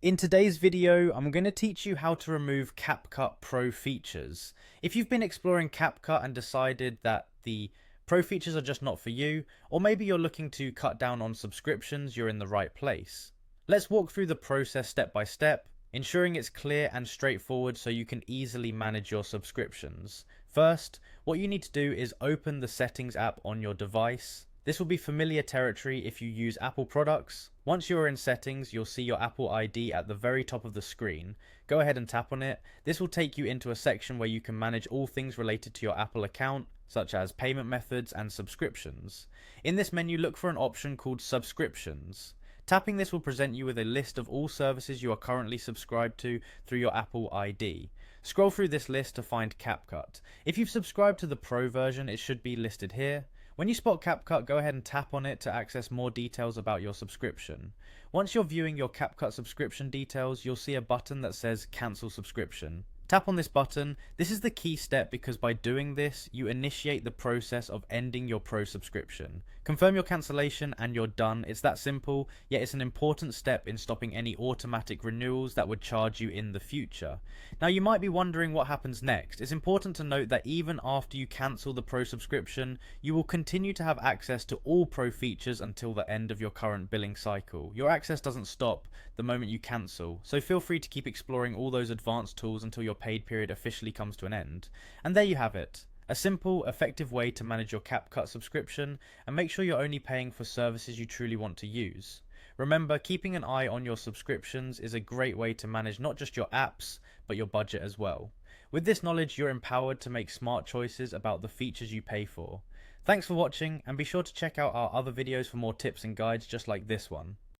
In today's video, I'm going to teach you how to remove Capcut Pro features. If you've been exploring Capcut and decided that the Pro features are just not for you, or maybe you're looking to cut down on subscriptions, you're in the right place. Let's walk through the process step by step, ensuring it's clear and straightforward so you can easily manage your subscriptions. First, what you need to do is open the Settings app on your device. This will be familiar territory if you use Apple products. Once you're in settings, you'll see your Apple ID at the very top of the screen. Go ahead and tap on it. This will take you into a section where you can manage all things related to your Apple account, such as payment methods and subscriptions. In this menu, look for an option called Subscriptions. Tapping this will present you with a list of all services you are currently subscribed to through your Apple ID. Scroll through this list to find Capcut. If you've subscribed to the Pro version, it should be listed here. When you spot Capcut, go ahead and tap on it to access more details about your subscription. Once you're viewing your Capcut subscription details, you'll see a button that says Cancel Subscription. Tap on this button. This is the key step because by doing this, you initiate the process of ending your Pro subscription. Confirm your cancellation and you're done. It's that simple, yet it's an important step in stopping any automatic renewals that would charge you in the future. Now you might be wondering what happens next. It's important to note that even after you cancel the Pro subscription, you will continue to have access to all Pro features until the end of your current billing cycle. Your access doesn't stop the moment you cancel, so feel free to keep exploring all those advanced tools until your paid period officially comes to an end. And there you have it. A simple, effective way to manage your Capcut subscription and make sure you're only paying for services you truly want to use. Remember, keeping an eye on your subscriptions is a great way to manage not just your apps, but your budget as well. With this knowledge, you're empowered to make smart choices about the features you pay for. Thanks for watching, and be sure to check out our other videos for more tips and guides just like this one.